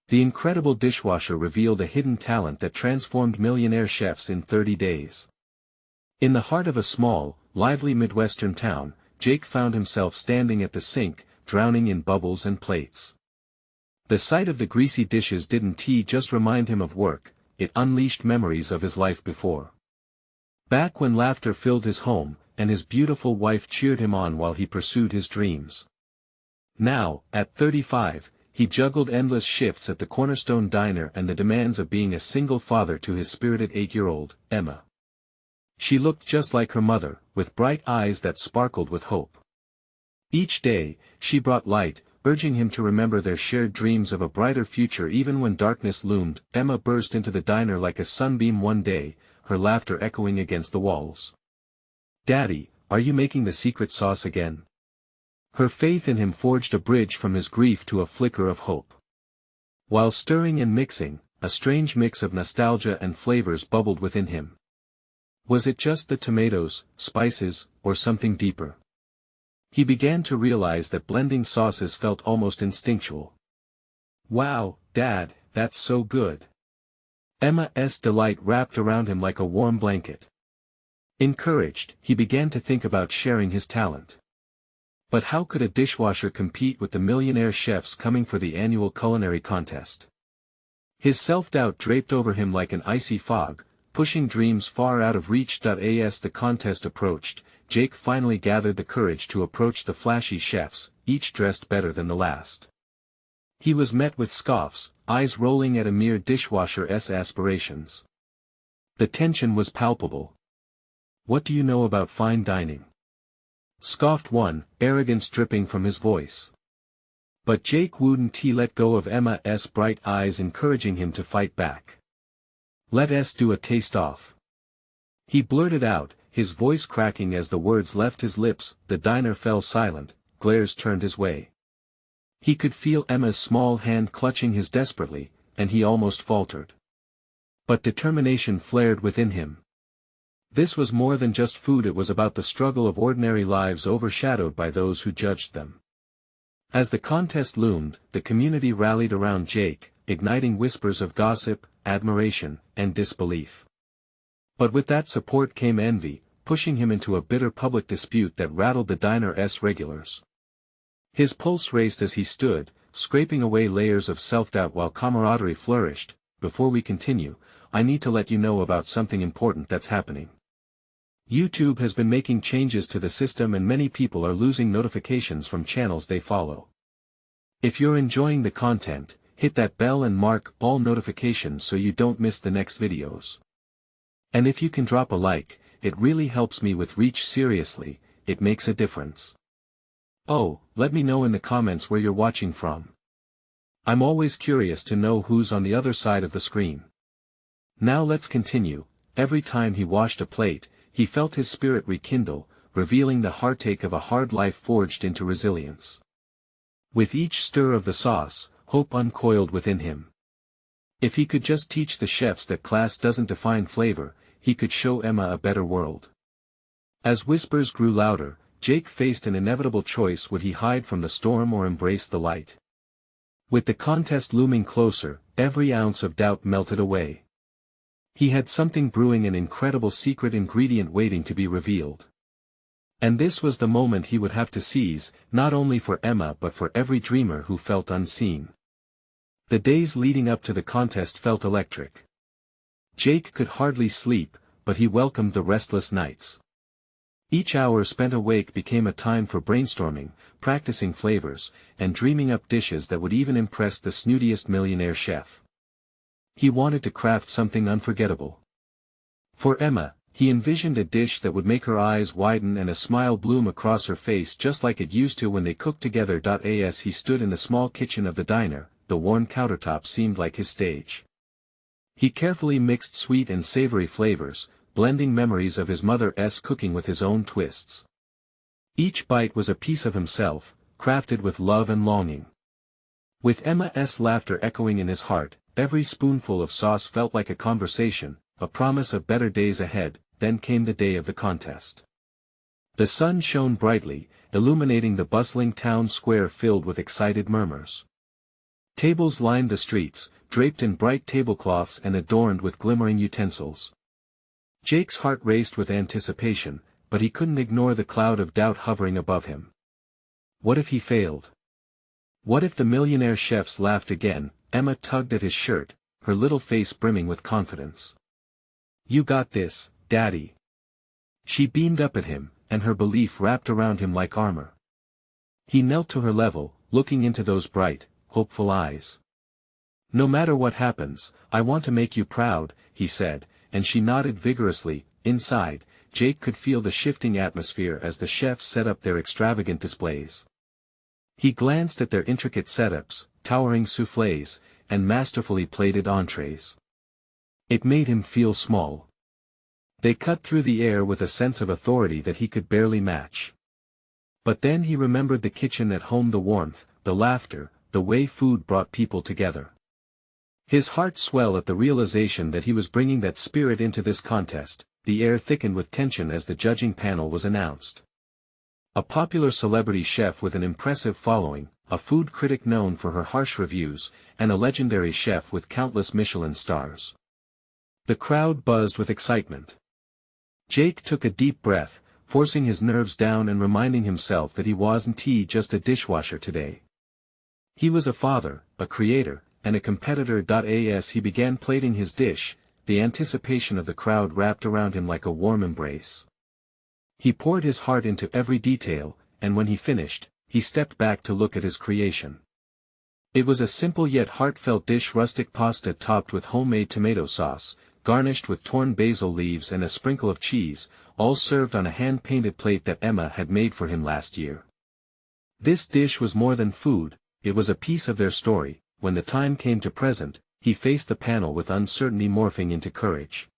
The incredible dishwasher revealed a hidden talent that transformed millionaire chefs in 30 days. In the heart of a small, lively Midwestern town, Jake found himself standing at the sink, drowning in bubbles and plates. The sight of the greasy dishes didn't just remind him of work, it unleashed memories of his life before. Back when laughter filled his home, and his beautiful wife cheered him on while he pursued his dreams. Now, at 35, he juggled endless shifts at the Cornerstone Diner and the demands of being a single father to his spirited 8-year-old, Emma. She looked just like her mother, with bright eyes that sparkled with hope. Each day, she brought light, urging him to remember their shared dreams of a brighter future even when darkness loomed. Emma burst into the diner like a sunbeam one day, her laughter echoing against the walls. "Daddy, are you making the secret sauce again?" Her faith in him forged a bridge from his grief to a flicker of hope. While stirring and mixing, a strange mix of nostalgia and flavors bubbled within him. Was it just the tomatoes, spices, or something deeper? He began to realize that blending sauces felt almost instinctual. "Wow, Dad, that's so good." Emma's delight wrapped around him like a warm blanket. Encouraged, he began to think about sharing his talent. But how could a dishwasher compete with the millionaire chefs coming for the annual culinary contest? His self-doubt draped over him like an icy fog, pushing dreams far out of reach. As the contest approached, Jake finally gathered the courage to approach the flashy chefs, each dressed better than the last. He was met with scoffs, eyes rolling at a mere dishwasher's aspirations. The tension was palpable. "What do you know about fine dining?" scoffed one, arrogance dripping from his voice. But Jake wouldn't let go of Emma's bright eyes, encouraging him to fight back. "Let us do a taste-off," he blurted out, his voice cracking as the words left his lips. The diner fell silent, glares turned his way. He could feel Emma's small hand clutching his desperately, and he almost faltered. But determination flared within him. This was more than just food, it was about the struggle of ordinary lives overshadowed by those who judged them. As the contest loomed, the community rallied around Jake, igniting whispers of gossip, admiration, and disbelief. But with that support came envy, pushing him into a bitter public dispute that rattled the diner's regulars. His pulse raced as he stood, scraping away layers of self-doubt while camaraderie flourished. "Before we continue, I need to let you know about something important that's happening. YouTube has been making changes to the system and many people are losing notifications from channels they follow. If you're enjoying the content, hit that bell and mark all notifications so you don't miss the next videos. And if you can drop a like, it really helps me with reach. Seriously, it makes a difference. Oh, let me know in the comments where you're watching from. I'm always curious to know who's on the other side of the screen." Now let's continue. Every time he washed a plate, he felt his spirit rekindle, revealing the heartache of a hard life forged into resilience. With each stir of the sauce, hope uncoiled within him. If he could just teach the chefs that class doesn't define flavor, he could show Emma a better world. As whispers grew louder, Jake faced an inevitable choice: would he hide from the storm or embrace the light? With the contest looming closer, every ounce of doubt melted away. He had something brewing, an incredible secret ingredient waiting to be revealed. And this was the moment he would have to seize, not only for Emma but for every dreamer who felt unseen. The days leading up to the contest felt electric. Jake could hardly sleep, but he welcomed the restless nights. Each hour spent awake became a time for brainstorming, practicing flavors, and dreaming up dishes that would even impress the snootiest millionaire chef. He wanted to craft something unforgettable. For Emma, he envisioned a dish that would make her eyes widen and a smile bloom across her face just like it used to when they cooked together. As he stood in the small kitchen of the diner, the worn countertop seemed like his stage. He carefully mixed sweet and savory flavors, blending memories of his mother's cooking with his own twists. Each bite was a piece of himself, crafted with love and longing. With Emma's laughter echoing in his heart, every spoonful of sauce felt like a conversation, a promise of better days ahead. Then came the day of the contest. The sun shone brightly, illuminating the bustling town square filled with excited murmurs. Tables lined the streets, draped in bright tablecloths and adorned with glimmering utensils. Jake's heart raced with anticipation, but he couldn't ignore the cloud of doubt hovering above him. What if he failed? What if the millionaire chefs laughed again? Emma tugged at his shirt, her little face brimming with confidence. "You got this, Daddy." She beamed up at him, and her belief wrapped around him like armor. He knelt to her level, looking into those bright, hopeful eyes. "No matter what happens, I want to make you proud," he said, and she nodded vigorously. Inside, Jake could feel the shifting atmosphere as the chefs set up their extravagant displays. He glanced at their intricate setups, towering soufflés, and masterfully plated entrees. It made him feel small. They cut through the air with a sense of authority that he could barely match. But then he remembered the kitchen at home, the warmth, the laughter, the way food brought people together. His heart swelled at the realization that he was bringing that spirit into this contest. The air thickened with tension as the judging panel was announced. A popular celebrity chef with an impressive following, a food critic known for her harsh reviews, and a legendary chef with countless Michelin stars. The crowd buzzed with excitement. Jake took a deep breath, forcing his nerves down and reminding himself that he wasn't just a dishwasher today. He was a father, a creator, and a competitor. As he began plating his dish, the anticipation of the crowd wrapped around him like a warm embrace. He poured his heart into every detail, and when he finished, he stepped back to look at his creation. It was a simple yet heartfelt dish: rustic pasta topped with homemade tomato sauce, garnished with torn basil leaves and a sprinkle of cheese, all served on a hand-painted plate that Emma had made for him last year. This dish was more than food, it was a piece of their story. When the time came to present, he faced the panel with uncertainty morphing into courage.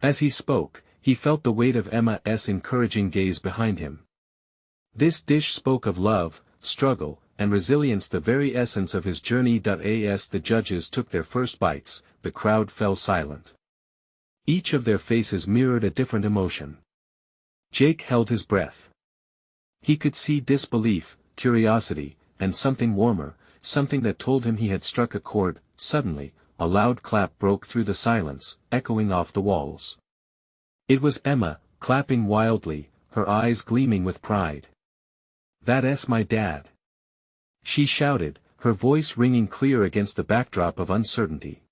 As he spoke, he felt the weight of Emma's encouraging gaze behind him. This dish spoke of love, struggle, and resilience, the very essence of his journey. As the judges took their first bites, the crowd fell silent. Each of their faces mirrored a different emotion. Jake held his breath. He could see disbelief, curiosity, and something warmer, something that told him he had struck a chord. Suddenly, a loud clap broke through the silence, echoing off the walls. It was Emma, clapping wildly, her eyes gleaming with pride. "That's my dad!" she shouted, her voice ringing clear against the backdrop of uncertainty.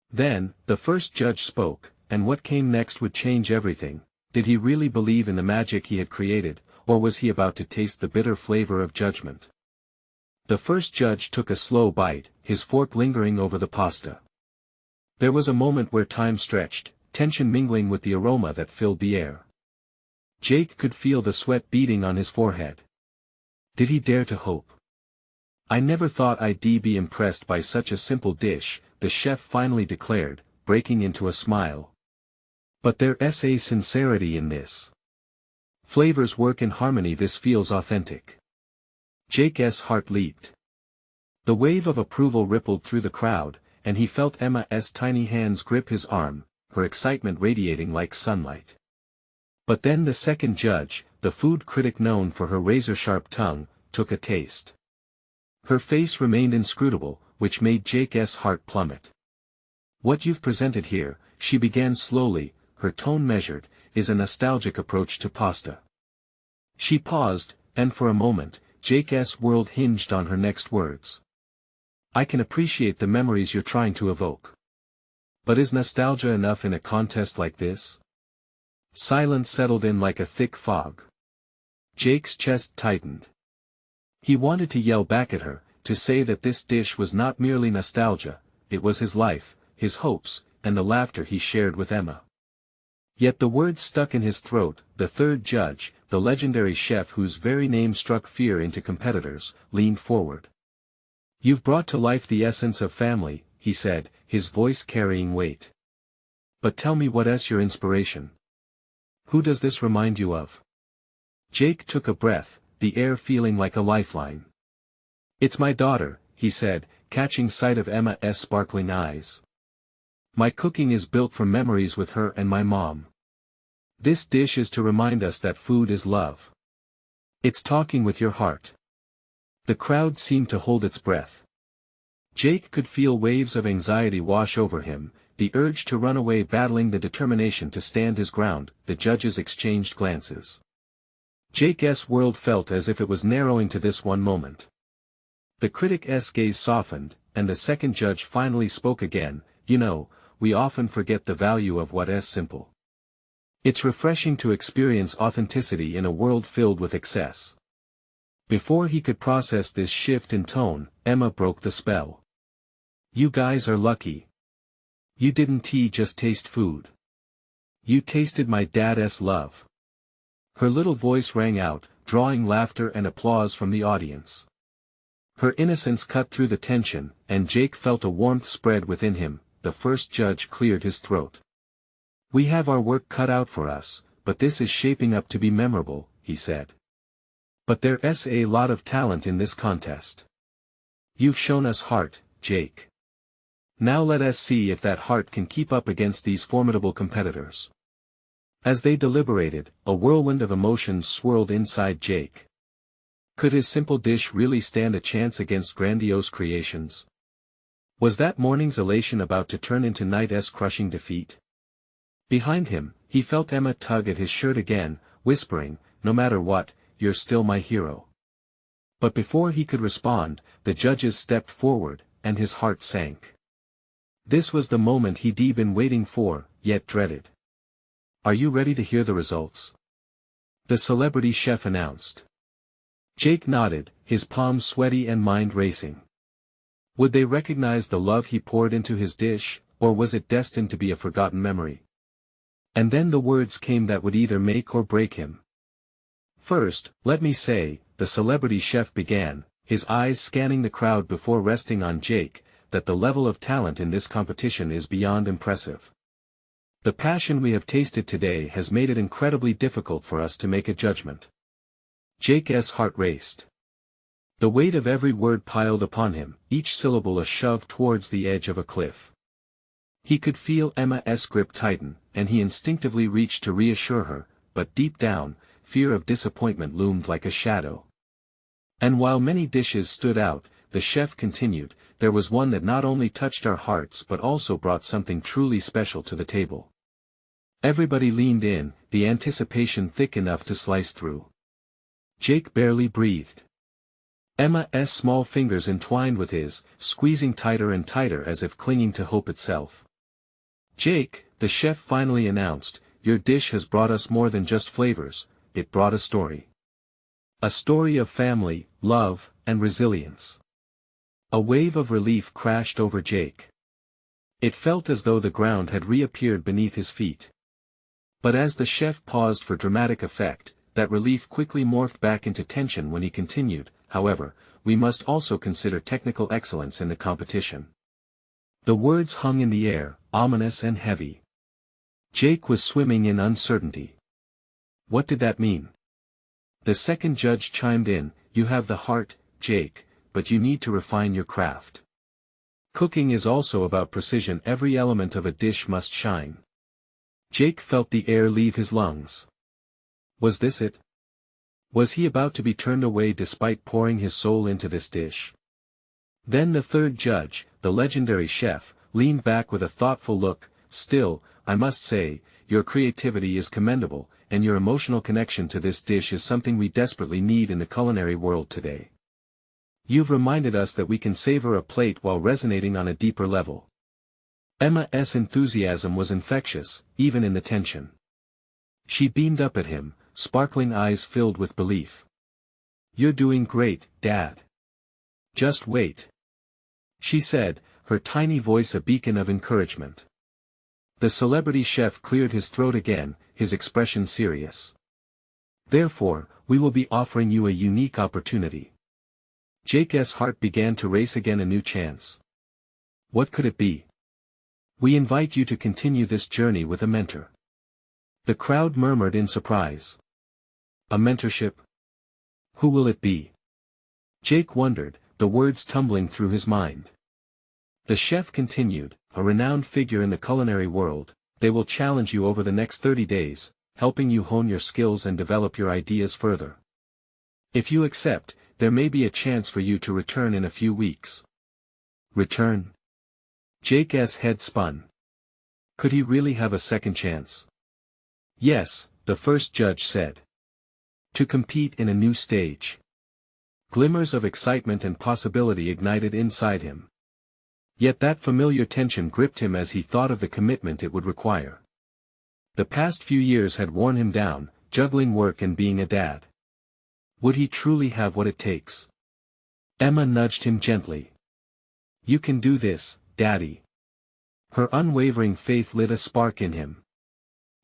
Then, the first judge spoke, and what came next would change everything. Did he really believe in the magic he had created, or was he about to taste the bitter flavor of judgment? The first judge took a slow bite, his fork lingering over the pasta. There was a moment where time stretched, tension mingling with the aroma that filled the air. Jake could feel the sweat beading on his forehead. Did he dare to hope? "I never thought I'd be impressed by such a simple dish," the chef finally declared, breaking into a smile. "But there's a sincerity in this. Flavors work in harmony. This feels authentic." Jake's heart leaped. The wave of approval rippled through the crowd, and he felt Emma's tiny hands grip his arm, her excitement radiating like sunlight. But then the second judge, the food critic known for her razor-sharp tongue, took a taste. Her face remained inscrutable, which made Jake's heart plummet. "What you've presented here," she began slowly, her tone measured, "is a nostalgic approach to pasta." She paused, and for a moment, Jake's world hinged on her next words. "I can appreciate the memories you're trying to evoke. But is nostalgia enough in a contest like this?" Silence settled in like a thick fog. Jake's chest tightened. He wanted to yell back at her, to say that this dish was not merely nostalgia, it was his life, his hopes, and the laughter he shared with Emma. Yet the words stuck in his throat. The third judge, the legendary chef whose very name struck fear into competitors, leaned forward. "You've brought to life the essence of family," he said, his voice carrying weight. "But tell me, what's your inspiration? Who does this remind you of?" Jake took a breath, the air feeling like a lifeline. "It's my daughter," he said, catching sight of Emma's sparkling eyes. "My cooking is built from memories with her and my mom. This dish is to remind us that food is love. It's talking with your heart." The crowd seemed to hold its breath. Jake could feel waves of anxiety wash over him, the urge to run away battling the determination to stand his ground. The judges exchanged glances. Jake's world felt as if it was narrowing to this one moment. The critic's gaze softened, and the second judge finally spoke again. You know, we often forget the value of what's simple. It's refreshing to experience authenticity in a world filled with excess. Before he could process this shift in tone, Emma broke the spell. You guys are lucky. You didn't just taste food. You tasted my dad's love. Her little voice rang out, drawing laughter and applause from the audience. Her innocence cut through the tension, and Jake felt a warmth spread within him. The first judge cleared his throat. We have our work cut out for us, but this is shaping up to be memorable, he said. But there's a lot of talent in this contest. You've shown us heart, Jake. Now let us see if that heart can keep up against these formidable competitors. As they deliberated, a whirlwind of emotions swirled inside Jake. Could his simple dish really stand a chance against grandiose creations? Was that morning's elation about to turn into night's crushing defeat? Behind him, he felt Emma tug at his shirt again, whispering, no matter what, you're still my hero. But before he could respond, the judges stepped forward, and his heart sank. This was the moment he'd been waiting for, yet dreaded. Are you ready to hear the results? The celebrity chef announced. Jake nodded, his palms sweaty and mind racing. Would they recognize the love he poured into his dish, or was it destined to be a forgotten memory? And then the words came that would either make or break him. First, let me say, the celebrity chef began, his eyes scanning the crowd before resting on Jake, that the level of talent in this competition is beyond impressive. The passion we have tasted today has made it incredibly difficult for us to make a judgment. Jake's heart raced. The weight of every word piled upon him, each syllable a shove towards the edge of a cliff. He could feel Emma's grip tighten, and he instinctively reached to reassure her, but deep down, fear of disappointment loomed like a shadow. And while many dishes stood out, the chef continued, there was one that not only touched our hearts but also brought something truly special to the table. Everybody leaned in, the anticipation thick enough to slice through. Jake barely breathed. Emma's small fingers entwined with his, squeezing tighter and tighter as if clinging to hope itself. Jake, the chef finally announced, your dish has brought us more than just flavors, it brought a story. A story of family, love, and resilience. A wave of relief crashed over Jake. It felt as though the ground had reappeared beneath his feet. But as the chef paused for dramatic effect, that relief quickly morphed back into tension when he continued, however, we must also consider technical excellence in the competition. The words hung in the air, ominous and heavy. Jake was swimming in uncertainty. What did that mean? The second judge chimed in, you have the heart, Jake, but you need to refine your craft. Cooking is also about precision. Every element of a dish must shine. Jake felt the air leave his lungs. Was this it? Was he about to be turned away despite pouring his soul into this dish? Then the third judge, the legendary chef, leaned back with a thoughtful look, still, I must say, your creativity is commendable, and your emotional connection to this dish is something we desperately need in the culinary world today. You've reminded us that we can savor a plate while resonating on a deeper level. Emma's enthusiasm was infectious, even in the tension. She beamed up at him, sparkling eyes filled with belief. You're doing great, Dad. Just wait. She said, her tiny voice a beacon of encouragement. The celebrity chef cleared his throat again, his expression serious. Therefore, we will be offering you a unique opportunity. Jake's heart began to race again, a new chance. What could it be? We invite you to continue this journey with a mentor. The crowd murmured in surprise. A mentorship? Who will it be? Jake wondered, the words tumbling through his mind. The chef continued, a renowned figure in the culinary world, they will challenge you over the next 30 days, helping you hone your skills and develop your ideas further. If you accept, there may be a chance for you to return in a few weeks. Return? Jake's head spun. Could he really have a second chance? Yes, the first judge said. To compete in a new stage. Glimmers of excitement and possibility ignited inside him. Yet that familiar tension gripped him as he thought of the commitment it would require. The past few years had worn him down, juggling work and being a dad. Would he truly have what it takes? Emma nudged him gently. You can do this, Daddy. Her unwavering faith lit a spark in him.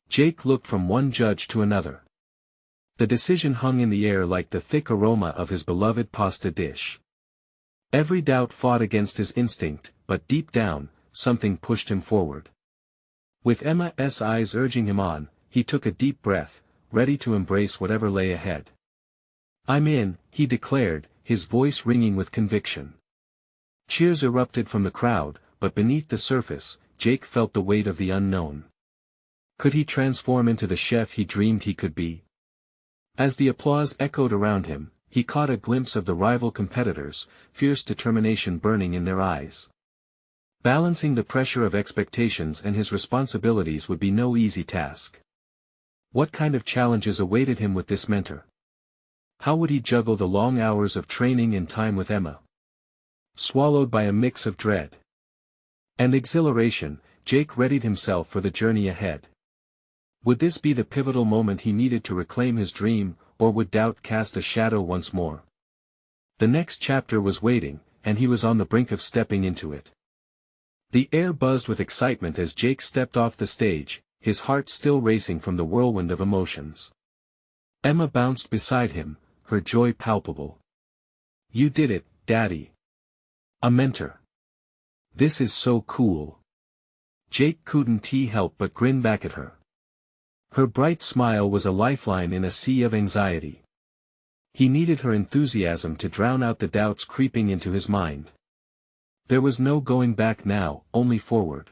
Jake looked from one judge to another. The decision hung in the air like the thick aroma of his beloved pasta dish. Every doubt fought against his instinct, but deep down, something pushed him forward. With Emma's eyes urging him on, he took a deep breath, ready to embrace whatever lay ahead. I'm in, he declared, his voice ringing with conviction. Cheers erupted from the crowd, but beneath the surface, Jake felt the weight of the unknown. Could he transform into the chef he dreamed he could be? As the applause echoed around him, he caught a glimpse of the rival competitors, fierce determination burning in their eyes. Balancing the pressure of expectations and his responsibilities would be no easy task. What kind of challenges awaited him with this mentor? How would he juggle the long hours of training and time with Emma? Swallowed by a mix of dread and exhilaration, Jake readied himself for the journey ahead. Would this be the pivotal moment he needed to reclaim his dream, or would doubt cast a shadow once more? The next chapter was waiting, and he was on the brink of stepping into it. The air buzzed with excitement as Jake stepped off the stage, his heart still racing from the whirlwind of emotions. Emma bounced beside him, her joy palpable. You did it, Daddy. A mentor. This is so cool. Jake couldn't help but grin back at her. Her bright smile was a lifeline in a sea of anxiety. He needed her enthusiasm to drown out the doubts creeping into his mind. There was no going back now, only forward.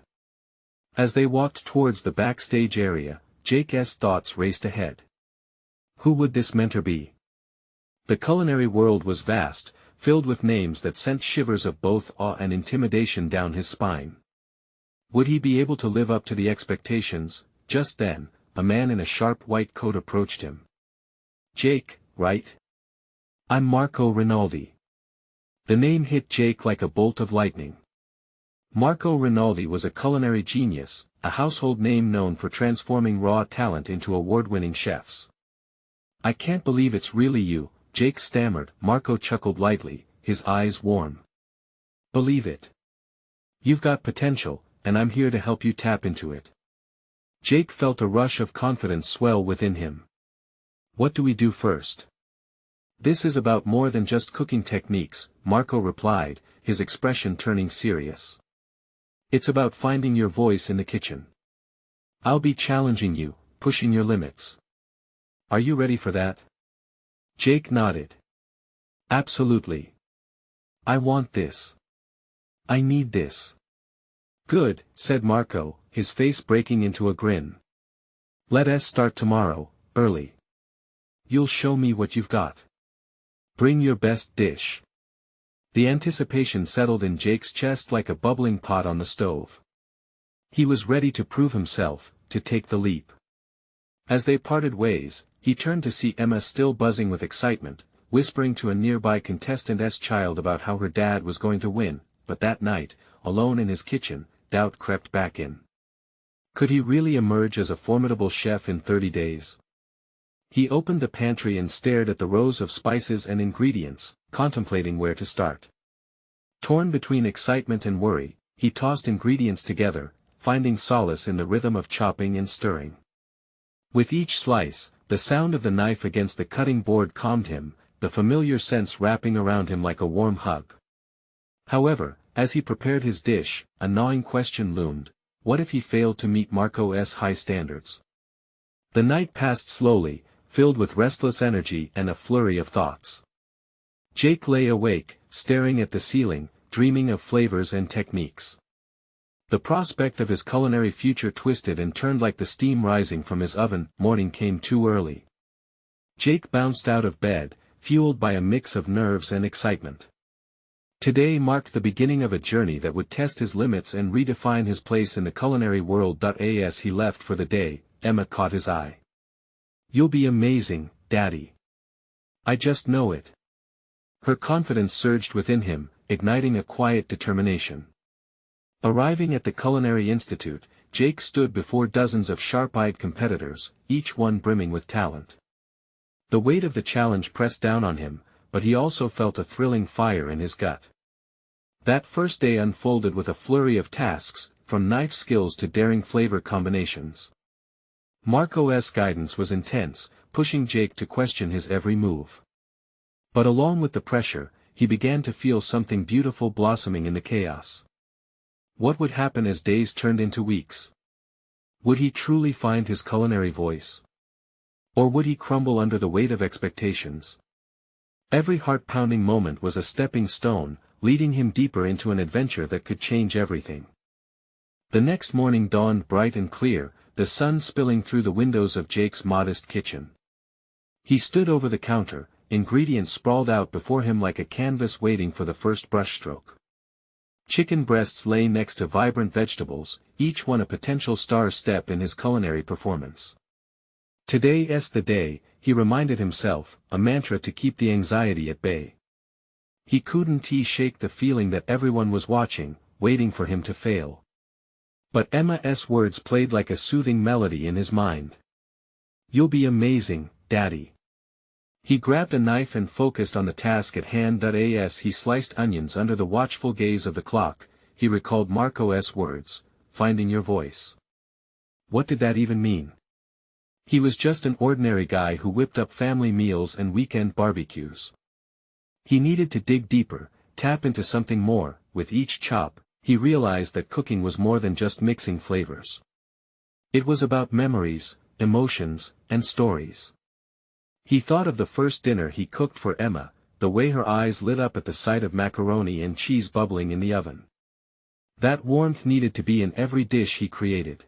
As they walked towards the backstage area, Jake's thoughts raced ahead. Who would this mentor be? The culinary world was vast, filled with names that sent shivers of both awe and intimidation down his spine. Would he be able to live up to the expectations? Just then, a man in a sharp white coat approached him. Jake, right? I'm Marco Rinaldi. The name hit Jake like a bolt of lightning. Marco Rinaldi was a culinary genius, a household name known for transforming raw talent into award-winning chefs. I can't believe it's really you, Jake stammered. Marco chuckled lightly, his eyes warm. Believe it. You've got potential, and I'm here to help you tap into it. Jake felt a rush of confidence swell within him. What do we do first? This is about more than just cooking techniques, Marco replied, his expression turning serious. It's about finding your voice in the kitchen. I'll be challenging you, pushing your limits. Are you ready for that? Jake nodded. Absolutely. I want this. I need this. Good, said Marco, his face breaking into a grin. Let us start tomorrow, early. You'll show me what you've got. Bring your best dish. The anticipation settled in Jake's chest like a bubbling pot on the stove. He was ready to prove himself, to take the leap. As they parted ways, he turned to see Emma still buzzing with excitement, whispering to a nearby contestant's child about how her dad was going to win, but that night, alone in his kitchen, doubt crept back in. Could he really emerge as a formidable chef in 30 days? He opened the pantry and stared at the rows of spices and ingredients, contemplating where to start. Torn between excitement and worry, he tossed ingredients together, finding solace in the rhythm of chopping and stirring. With each slice, the sound of the knife against the cutting board calmed him, the familiar scents wrapping around him like a warm hug. However, as he prepared his dish, a gnawing question loomed: what if he failed to meet Marco's high standards? The night passed slowly, filled with restless energy and a flurry of thoughts. Jake lay awake, staring at the ceiling, dreaming of flavors and techniques. The prospect of his culinary future twisted and turned like the steam rising from his oven. Morning came too early. Jake bounced out of bed, fueled by a mix of nerves and excitement. Today marked the beginning of a journey that would test his limits and redefine his place in the culinary world. As he left for the day, Emma caught his eye. "You'll be amazing, Daddy. I just know it." Her confidence surged within him, igniting a quiet determination. Arriving at the Culinary Institute, Jake stood before dozens of sharp-eyed competitors, each one brimming with talent. The weight of the challenge pressed down on him, but he also felt a thrilling fire in his gut. That first day unfolded with a flurry of tasks, from knife skills to daring flavor combinations. Marco's guidance was intense, pushing Jake to question his every move. But along with the pressure, he began to feel something beautiful blossoming in the chaos. What would happen as days turned into weeks? Would he truly find his culinary voice? Or would he crumble under the weight of expectations? Every heart-pounding moment was a stepping stone, leading him deeper into an adventure that could change everything. The next morning dawned bright and clear, the sun spilling through the windows of Jake's modest kitchen. He stood over the counter, ingredients sprawled out before him like a canvas waiting for the first brushstroke. Chicken breasts lay next to vibrant vegetables, each one a potential star step in his culinary performance. Today's the day, he reminded himself, a mantra to keep the anxiety at bay. He couldn't shake the feeling that everyone was watching, waiting for him to fail. But Emma's words played like a soothing melody in his mind. "You'll be amazing, Daddy." He grabbed a knife and focused on the task at hand. As he sliced onions under the watchful gaze of the clock, he recalled Marco's words, "Finding your voice." What did that even mean? He was just an ordinary guy who whipped up family meals and weekend barbecues. He needed to dig deeper, tap into something more. With each chop, he realized that cooking was more than just mixing flavors. It was about memories, emotions, and stories. He thought of the first dinner he cooked for Emma, the way her eyes lit up at the sight of macaroni and cheese bubbling in the oven. That warmth needed to be in every dish he created.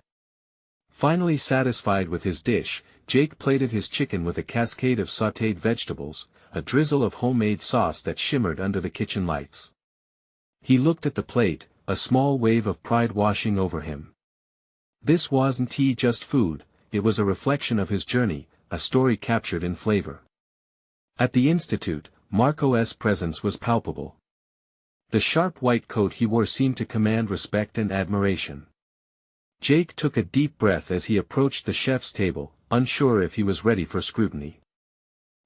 Finally satisfied with his dish, Jake plated his chicken with a cascade of sautéed vegetables, a drizzle of homemade sauce that shimmered under the kitchen lights. He looked at the plate, a small wave of pride washing over him. This wasn't just food, it was a reflection of his journey, a story captured in flavor. At the Institute, Marco's presence was palpable. The sharp white coat he wore seemed to command respect and admiration. Jake took a deep breath as he approached the chef's table, unsure if he was ready for scrutiny.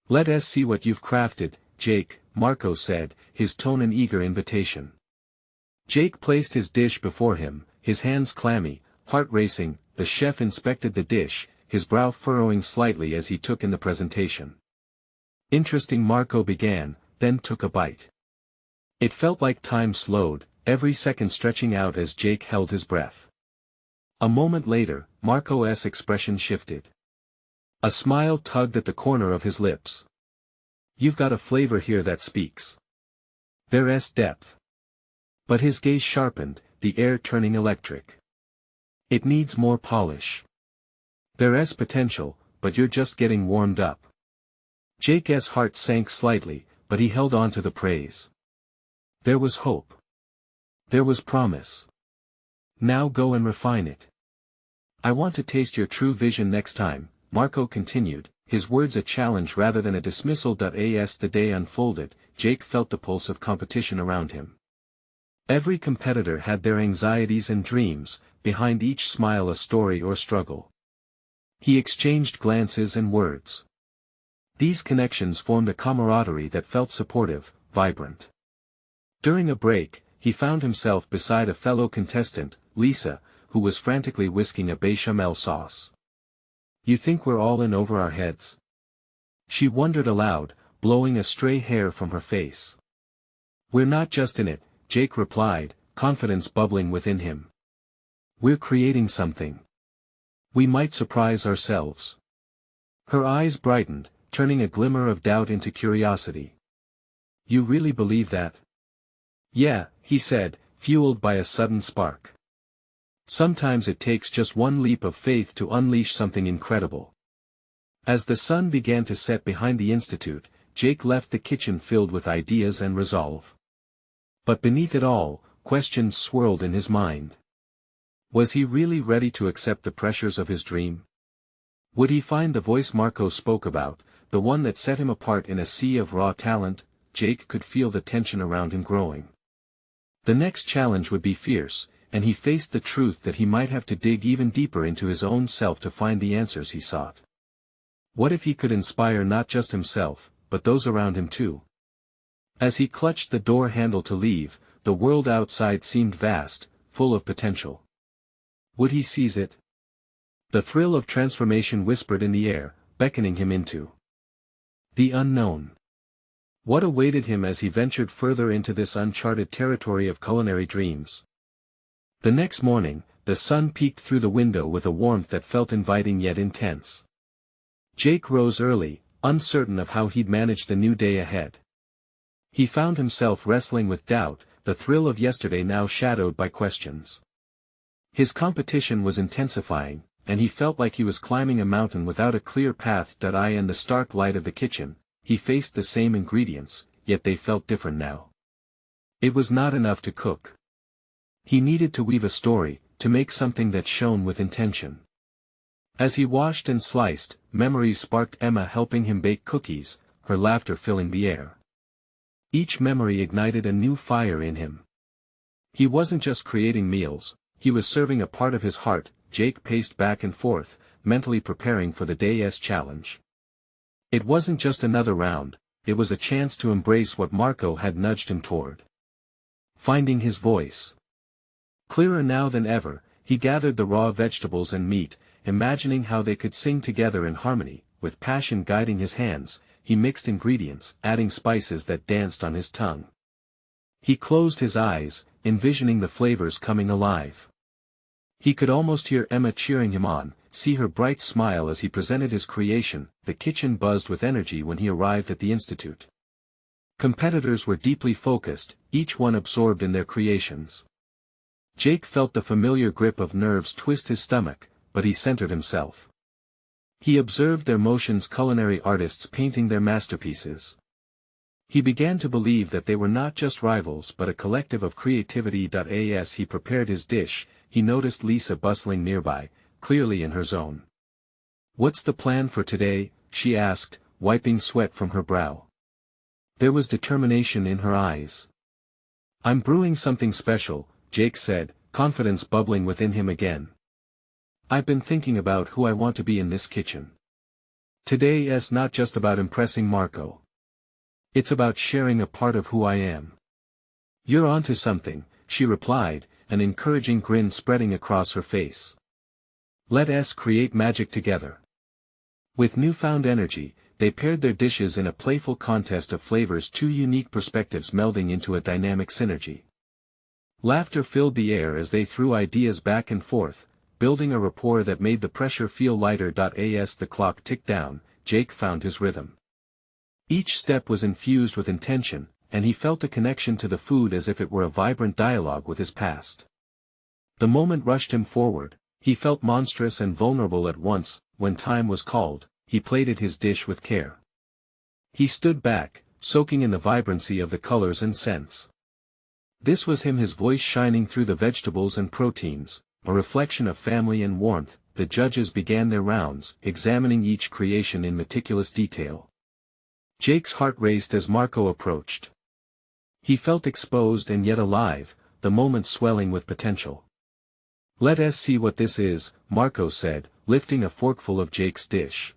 "Let us see what you've crafted, Jake," Marco said, his tone an eager invitation. Jake placed his dish before him, his hands clammy, heart racing. The chef inspected the dish, his brow furrowing slightly as he took in the presentation. "Interesting," Marco began, then took a bite. It felt like time slowed, every second stretching out as Jake held his breath. A moment later, Marco's expression shifted. A smile tugged at the corner of his lips. "You've got a flavor here that speaks. There's depth." But his gaze sharpened, the air turning electric. "It needs more polish. There's potential, but you're just getting warmed up." Jake's heart sank slightly, but he held on to the praise. There was hope. There was promise. "Now go and refine it. I want to taste your true vision next time," Marco continued, his words a challenge rather than a dismissal. As the day unfolded, Jake felt the pulse of competition around him. Every competitor had their anxieties and dreams, behind each smile a story or struggle. He exchanged glances and words. These connections formed a camaraderie that felt supportive, vibrant. During a break, he found himself beside a fellow contestant, Lisa, who was frantically whisking a bechamel sauce. "You think we're all in over our heads?" she wondered aloud, blowing a stray hair from her face. "We're not just in it," Jake replied, confidence bubbling within him. "We're creating something. We might surprise ourselves." Her eyes brightened, turning a glimmer of doubt into curiosity. "You really believe that?" "Yeah," he said, fueled by a sudden spark. "Sometimes it takes just one leap of faith to unleash something incredible." As the sun began to set behind the Institute, Jake left the kitchen filled with ideas and resolve. But beneath it all, questions swirled in his mind. Was he really ready to accept the pressures of his dream? Would he find the voice Marco spoke about, the one that set him apart in a sea of raw talent? Jake could feel the tension around him growing. The next challenge would be fierce, and he faced the truth that he might have to dig even deeper into his own self to find the answers he sought. What if he could inspire not just himself, but those around him too? As he clutched the door handle to leave, the world outside seemed vast, full of potential. Would he seize it? The thrill of transformation whispered in the air, beckoning him into the unknown. What awaited him as he ventured further into this uncharted territory of culinary dreams? The next morning, the sun peeked through the window with a warmth that felt inviting yet intense. Jake rose early, uncertain of how he'd manage the new day ahead. He found himself wrestling with doubt, the thrill of yesterday now shadowed by questions. His competition was intensifying, and he felt like he was climbing a mountain without a clear path. In the stark light of the kitchen, he faced the same ingredients, yet they felt different now. It was not enough to cook. He needed to weave a story, to make something that shone with intention. As he washed and sliced, memories sparked. Emma helping him bake cookies, her laughter filling the air. Each memory ignited a new fire in him. He wasn't just creating meals, he was serving a part of his heart. Jake paced back and forth, mentally preparing for the day's challenge. It wasn't just another round, it was a chance to embrace what Marco had nudged him toward. Finding his voice. Clearer now than ever, he gathered the raw vegetables and meat, imagining how they could sing together in harmony. With passion guiding his hands, he mixed ingredients, adding spices that danced on his tongue. He closed his eyes, envisioning the flavors coming alive. He could almost hear Emma cheering him on, see her bright smile as he presented his creation. The kitchen buzzed with energy when he arrived at the institute. Competitors were deeply focused, each one absorbed in their creations. Jake felt the familiar grip of nerves twist his stomach, but he centered himself. He observed their motions, culinary artists painting their masterpieces. He began to believe that they were not just rivals but a collective of creativity. As he prepared his dish, he noticed Lisa bustling nearby, clearly in her zone. "What's the plan for today?" she asked, wiping sweat from her brow. There was determination in her eyes. "I'm brewing something special," Jake said, confidence bubbling within him again. "I've been thinking about who I want to be in this kitchen. Today is not just about impressing Marco. It's about sharing a part of who I am." "You're onto something," she replied, an encouraging grin spreading across her face. "Let us create magic together." With newfound energy, they paired their dishes in a playful contest of flavors, two unique perspectives melding into a dynamic synergy. Laughter filled the air as they threw ideas back and forth, building a rapport that made the pressure feel lighter. As the clock ticked down, Jake found his rhythm. Each step was infused with intention, and he felt a connection to the food as if it were a vibrant dialogue with his past. The moment rushed him forward, he felt monstrous and vulnerable at once. When time was called, he plated his dish with care. He stood back, soaking in the vibrancy of the colors and scents. This was him, his voice shining through the vegetables and proteins, a reflection of family and warmth. The judges began their rounds, examining each creation in meticulous detail. Jake's heart raced as Marco approached. He felt exposed and yet alive, the moment swelling with potential. "Let us see what this is," Marco said, lifting a forkful of Jake's dish.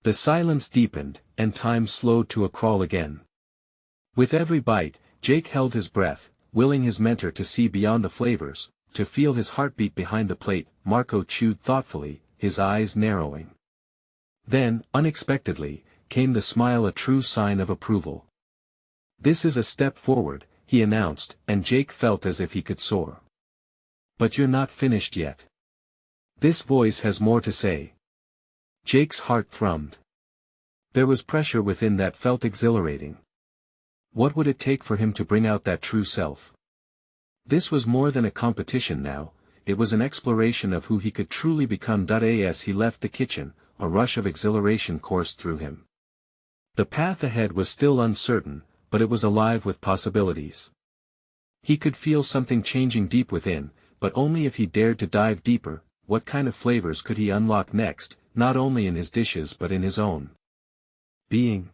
The silence deepened, and time slowed to a crawl again. With every bite, Jake held his breath, willing his mentor to see beyond the flavors, to feel his heartbeat behind the plate. Marco chewed thoughtfully, his eyes narrowing. Then, unexpectedly, came the smile, a true sign of approval. "This is a step forward," he announced, and Jake felt as if he could soar. "But you're not finished yet. This voice has more to say." Jake's heart thrummed. There was pressure within that felt exhilarating. What would it take for him to bring out that true self? This was more than a competition now, it was an exploration of who he could truly become. As he left the kitchen, a rush of exhilaration coursed through him. The path ahead was still uncertain, but it was alive with possibilities. He could feel something changing deep within, but only if he dared to dive deeper. What kind of flavors could he unlock next, not only in his dishes but in his own being?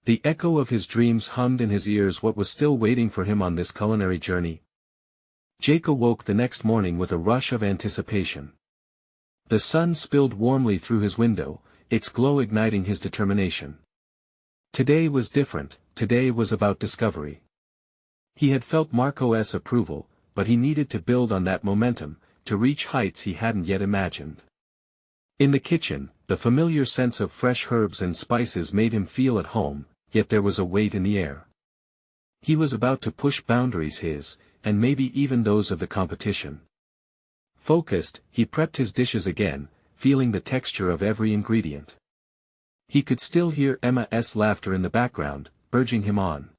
The echo of his dreams hummed in his ears. What was still waiting for him on this culinary journey? Jake awoke the next morning with a rush of anticipation. The sun spilled warmly through his window, its glow igniting his determination. Today was different. Today was about discovery. He had felt Marco's approval, but he needed to build on that momentum, to reach heights he hadn't yet imagined. In the kitchen, the familiar sense of fresh herbs and spices made him feel at home, yet there was a weight in the air. He was about to push boundaries, his, and maybe even those of the competition. Focused, he prepped his dishes again, feeling the texture of every ingredient. He could still hear Emma's laughter in the background, urging him on.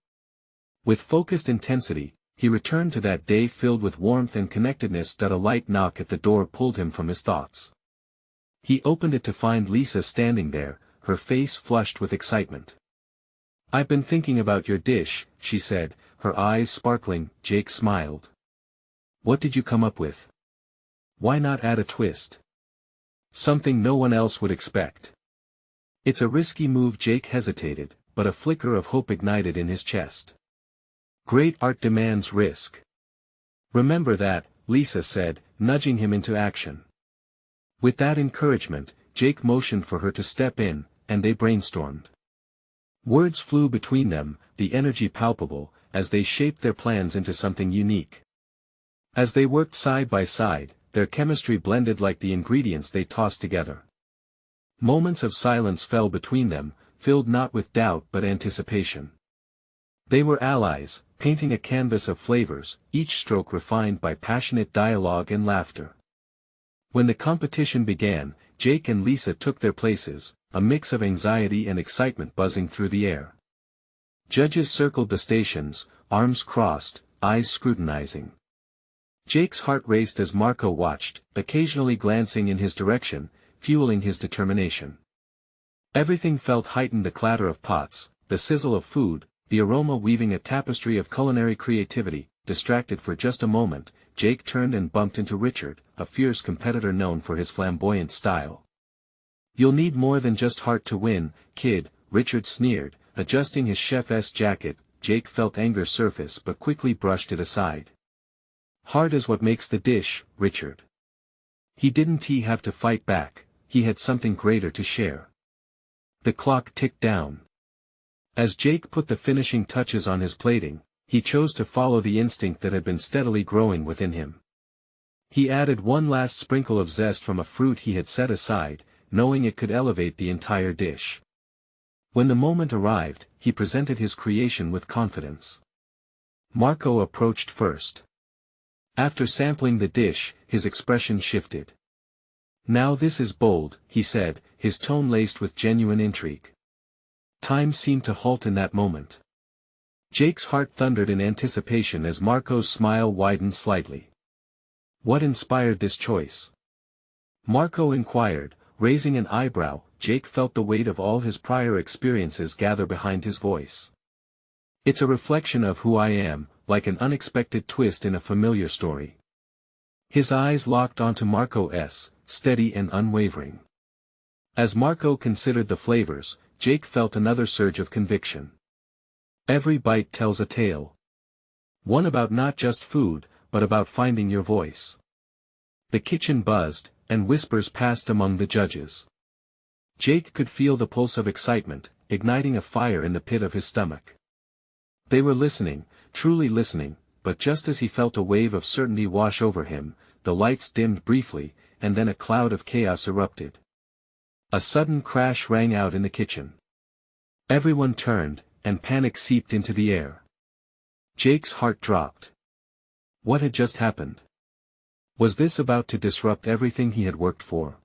With focused intensity, he returned to that day filled with warmth and connectedness. A light knock at the door pulled him from his thoughts. He opened it to find Lisa standing there, her face flushed with excitement. "I've been thinking about your dish," she said, her eyes sparkling. Jake smiled. "What did you come up with? Why not add a twist? Something no one else would expect." "It's a risky move." Jake hesitated, but a flicker of hope ignited in his chest. "Great art demands risk. Remember that," Lisa said, nudging him into action. With that encouragement, Jake motioned for her to step in, and they brainstormed. Words flew between them, the energy palpable, as they shaped their plans into something unique. As they worked side by side, their chemistry blended like the ingredients they tossed together. Moments of silence fell between them, filled not with doubt but anticipation. They were allies, painting a canvas of flavors, each stroke refined by passionate dialogue and laughter. When the competition began, Jake and Lisa took their places, a mix of anxiety and excitement buzzing through the air. Judges circled the stations, arms crossed, eyes scrutinizing. Jake's heart raced as Marco watched, occasionally glancing in his direction, fueling his determination. Everything felt heightened: the clatter of pots, the sizzle of food, the aroma weaving a tapestry of culinary creativity. Distracted for just a moment, Jake turned and bumped into Richard, a fierce competitor known for his flamboyant style. "You'll need more than just heart to win, kid," Richard sneered, adjusting his chef's jacket. Jake felt anger surface but quickly brushed it aside. "Heart is what makes the dish, Richard." He didn't have to fight back, he had something greater to share. The clock ticked down. As Jake put the finishing touches on his plating, he chose to follow the instinct that had been steadily growing within him. He added one last sprinkle of zest from a fruit he had set aside, knowing it could elevate the entire dish. When the moment arrived, he presented his creation with confidence. Marco approached first. After sampling the dish, his expression shifted. "Now this is bold," he said, his tone laced with genuine intrigue. Time seemed to halt in that moment. Jake's heart thundered in anticipation as Marco's smile widened slightly. "What inspired this choice?" Marco inquired, raising an eyebrow. Jake felt the weight of all his prior experiences gather behind his voice. "It's a reflection of who I am, like an unexpected twist in a familiar story." His eyes locked onto Marco's, steady and unwavering. As Marco considered the flavors, Jake felt another surge of conviction. Every bite tells a tale. One about not just food, but about finding your voice. The kitchen buzzed, and whispers passed among the judges. Jake could feel the pulse of excitement, igniting a fire in the pit of his stomach. They were listening, truly listening, but just as he felt a wave of certainty wash over him, the lights dimmed briefly, and then a cloud of chaos erupted. A sudden crash rang out in the kitchen. Everyone turned, and panic seeped into the air. Jake's heart dropped. What had just happened? Was this about to disrupt everything he had worked for?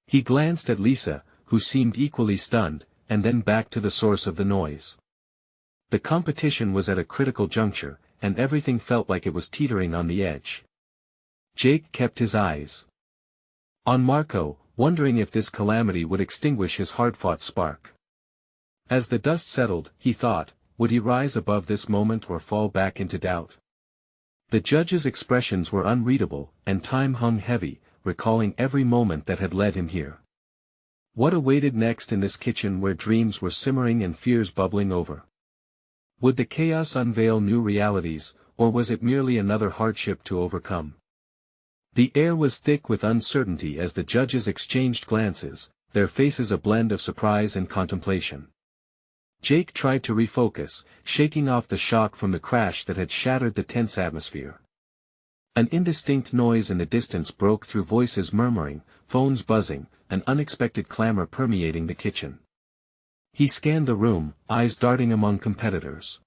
He glanced at Lisa, who seemed equally stunned, and then back to the source of the noise. The competition was at a critical juncture, and everything felt like it was teetering on the edge. Jake kept his eyes on Marco, wondering if this calamity would extinguish his hard-fought spark. As the dust settled, he thought, would he rise above this moment or fall back into doubt? The judge's expressions were unreadable, and time hung heavy, recalling every moment that had led him here. What awaited next in this kitchen where dreams were simmering and fears bubbling over? Would the chaos unveil new realities, or was it merely another hardship to overcome? The air was thick with uncertainty as the judges exchanged glances, their faces a blend of surprise and contemplation. Jake tried to refocus, shaking off the shock from the crash that had shattered the tense atmosphere. An indistinct noise in the distance broke through voices murmuring, phones buzzing, an unexpected clamor permeating the kitchen. He scanned the room, eyes darting among competitors.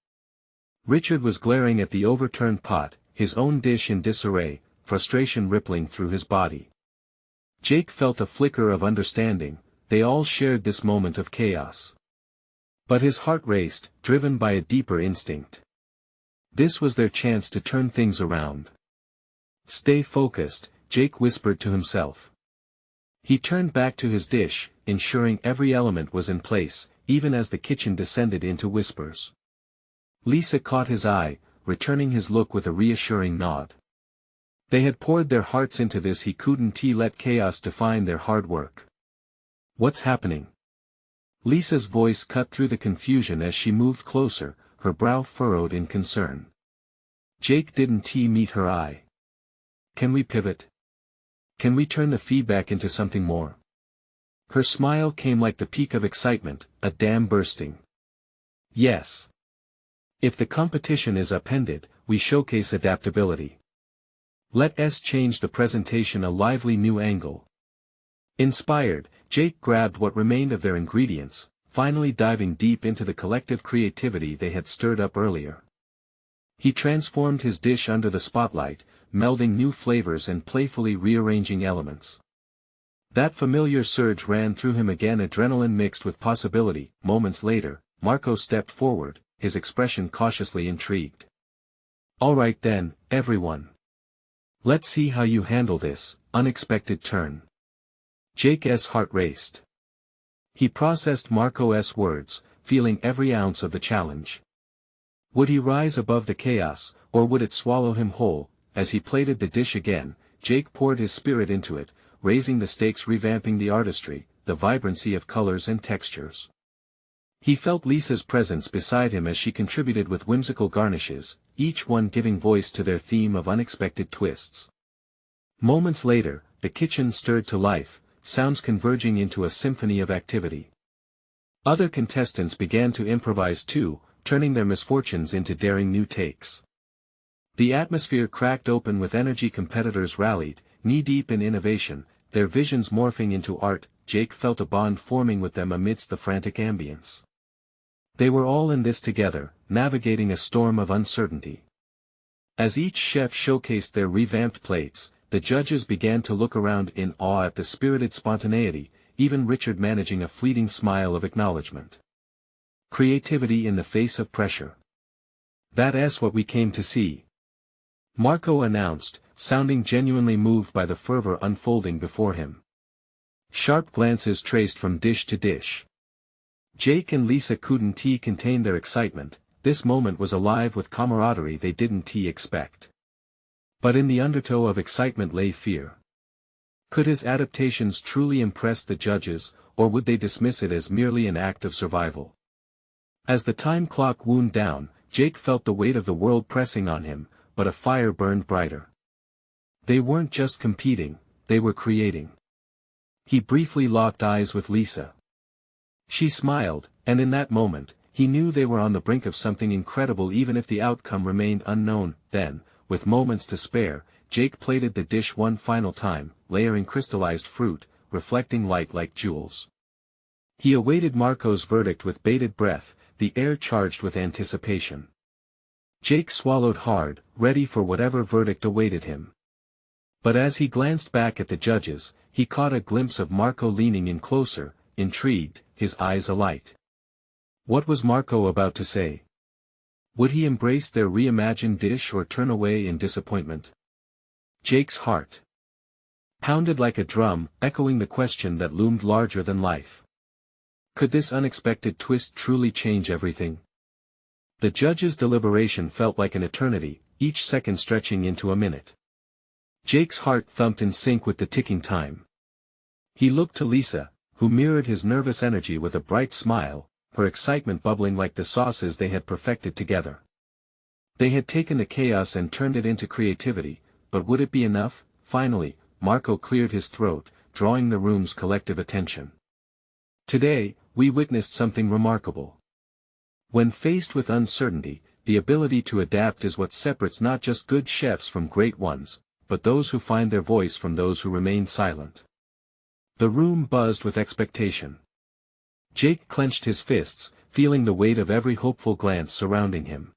Richard was glaring at the overturned pot, his own dish in disarray, frustration rippling through his body. Jake felt a flicker of understanding, they all shared this moment of chaos. But his heart raced, driven by a deeper instinct. This was their chance to turn things around. "Stay focused," Jake whispered to himself. He turned back to his dish, ensuring every element was in place, even as the kitchen descended into whispers. Lisa caught his eye, returning his look with a reassuring nod. They had poured their hearts into this, he couldn't let chaos define their hard work. "What's happening?" Lisa's voice cut through the confusion as she moved closer, her brow furrowed in concern. Jake didn't meet her eye. "Can we pivot? Can we turn the feedback into something more?" Her smile came like the peak of excitement, a dam bursting. "Yes. If the competition is upended, we showcase adaptability. Let's change the presentation a lively new angle." Inspired, Jake grabbed what remained of their ingredients, finally diving deep into the collective creativity they had stirred up earlier. He transformed his dish under the spotlight, melding new flavors and playfully rearranging elements. That familiar surge ran through him again, adrenaline mixed with possibility. Moments later, Marco stepped forward, his expression cautiously intrigued. "All right then, everyone. Let's see how you handle this unexpected turn." Jake's heart raced. He processed Marco's words, feeling every ounce of the challenge. Would he rise above the chaos, or would it swallow him whole? As he plated the dish again, Jake poured his spirit into it, raising the stakes, revamping the artistry, the vibrancy of colors and textures. He felt Lisa's presence beside him as she contributed with whimsical garnishes, each one giving voice to their theme of unexpected twists. Moments later, the kitchen stirred to life, sounds converging into a symphony of activity. Other contestants began to improvise too, turning their misfortunes into daring new takes. The atmosphere cracked open with energy, competitors rallied, knee-deep in innovation, their visions morphing into art. Jake felt a bond forming with them amidst the frantic ambience. They were all in this together, navigating a storm of uncertainty. As each chef showcased their revamped plates, the judges began to look around in awe at the spirited spontaneity, even Richard managing a fleeting smile of acknowledgement. Creativity in the face of pressure. "That's what we came to see," Marco announced, sounding genuinely moved by the fervor unfolding before him. Sharp glances traced from dish to dish. Jake and Lisa couldn't contain their excitement. This moment was alive with camaraderie they didn't expect. But in the undertow of excitement lay fear. Could his adaptations truly impress the judges, or would they dismiss it as merely an act of survival? As the time clock wound down, Jake felt the weight of the world pressing on him, but a fire burned brighter. They weren't just competing, they were creating. He briefly locked eyes with Lisa. She smiled, and in that moment, he knew they were on the brink of something incredible even if the outcome remained unknown. Then, with moments to spare, Jake plated the dish one final time, layering crystallized fruit, reflecting light like jewels. He awaited Marco's verdict with bated breath, the air charged with anticipation. Jake swallowed hard, ready for whatever verdict awaited him. But as he glanced back at the judges, he caught a glimpse of Marco leaning in closer, intrigued, his eyes alight. What was Marco about to say? Would he embrace their reimagined dish or turn away in disappointment? Jake's heart pounded like a drum, echoing the question that loomed larger than life. Could this unexpected twist truly change everything? The judges' deliberation felt like an eternity, each second stretching into a minute. Jake's heart thumped in sync with the ticking time. He looked to Lisa, who mirrored his nervous energy with a bright smile, her excitement bubbling like the sauces they had perfected together. They had taken the chaos and turned it into creativity, but would it be enough? Finally, Marco cleared his throat, drawing the room's collective attention. Today, we witnessed something remarkable. When faced with uncertainty, the ability to adapt is what separates not just good chefs from great ones, but those who find their voice from those who remain silent. The room buzzed with expectation. Jake clenched his fists, feeling the weight of every hopeful glance surrounding him.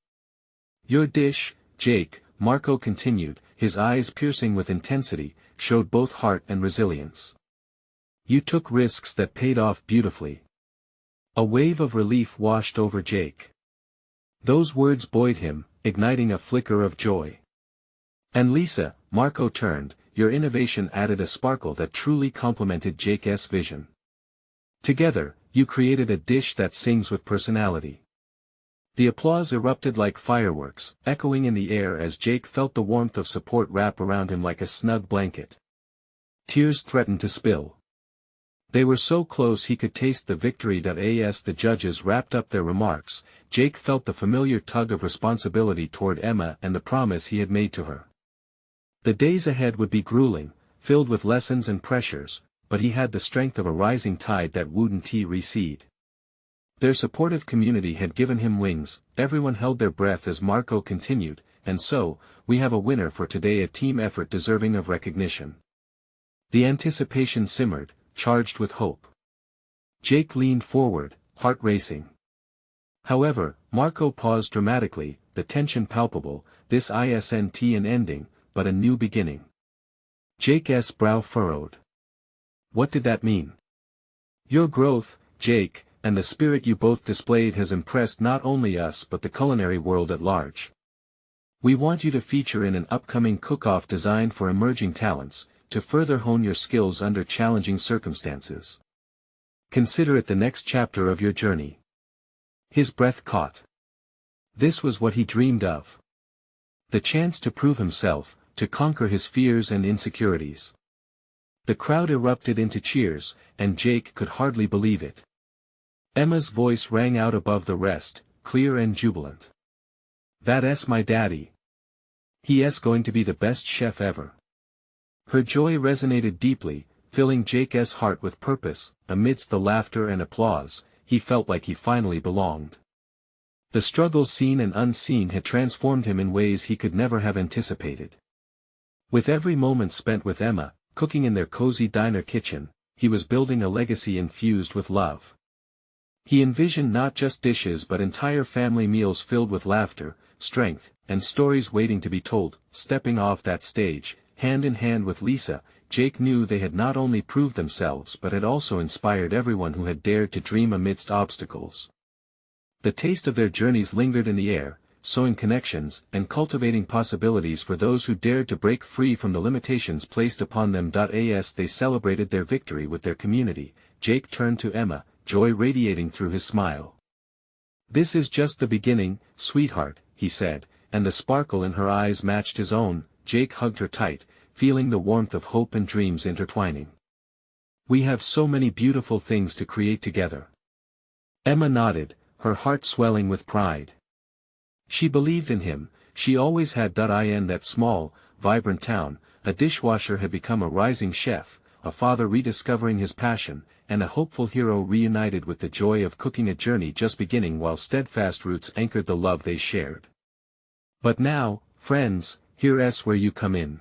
Your dish, Jake, Marco continued, his eyes piercing with intensity, showed both heart and resilience. You took risks that paid off beautifully. A wave of relief washed over Jake. Those words buoyed him, igniting a flicker of joy. And Lisa, Marco turned, your innovation added a sparkle that truly complemented Jake's vision. Together, you created a dish that sings with personality. The applause erupted like fireworks, echoing in the air as Jake felt the warmth of support wrap around him like a snug blanket. Tears threatened to spill. They were so close he could taste the victory. As the judges wrapped up their remarks, Jake felt the familiar tug of responsibility toward Emma and the promise he had made to her. The days ahead would be grueling, filled with lessons and pressures, but he had the strength of a rising tide that wouldn't recede. Their supportive community had given him wings, everyone held their breath as Marco continued, and so, we have a winner for today, a team effort deserving of recognition. The anticipation simmered, charged with hope. Jake leaned forward, heart racing. However, Marco paused dramatically, the tension palpable, this isn't an ending, but a new beginning. Jake's brow furrowed. What did that mean? Your growth, Jake, and the spirit you both displayed has impressed not only us but the culinary world at large. We want you to feature in an upcoming cook-off designed for emerging talents, to further hone your skills under challenging circumstances. Consider it the next chapter of your journey. His breath caught. This was what he dreamed of. The chance to prove himself, to conquer his fears and insecurities. The crowd erupted into cheers, and Jake could hardly believe it. Emma's voice rang out above the rest, clear and jubilant. That's my daddy. He's going to be the best chef ever. Her joy resonated deeply, filling Jake's heart with purpose. Amidst the laughter and applause, he felt like he finally belonged. The struggles seen and unseen had transformed him in ways he could never have anticipated. With every moment spent with Emma, cooking in their cozy diner kitchen, he was building a legacy infused with love. He envisioned not just dishes but entire family meals filled with laughter, strength, and stories waiting to be told. Stepping off that stage, hand in hand with Lisa, Jake knew they had not only proved themselves but had also inspired everyone who had dared to dream amidst obstacles. The taste of their journeys lingered in the air, sowing connections and cultivating possibilities for those who dared to break free from the limitations placed upon them. As they celebrated their victory with their community, Jake turned to Emma, joy radiating through his smile. This is just the beginning, sweetheart, he said, and the sparkle in her eyes matched his own. Jake hugged her tight, feeling the warmth of hope and dreams intertwining. We have so many beautiful things to create together. Emma nodded, her heart swelling with pride. She believed in him. She always had. In that small, vibrant town, a dishwasher had become a rising chef, a father rediscovering his passion, and a hopeful hero reunited with the joy of cooking, a journey just beginning while steadfast roots anchored the love they shared. But now, friends, here's where you come in.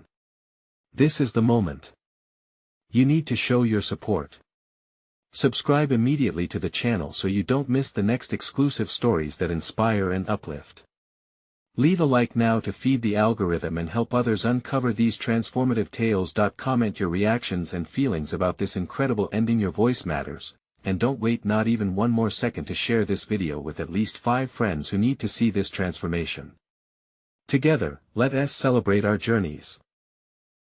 This is the moment. You need to show your support. Subscribe immediately to the channel so you don't miss the next exclusive stories that inspire and uplift. Leave a like now to feed the algorithm and help others uncover these transformative tales. Comment your reactions and feelings about this incredible ending. Your voice matters, and don't wait not even one more second to share this video with at least 5 friends who need to see this transformation. Together, let us celebrate our journeys.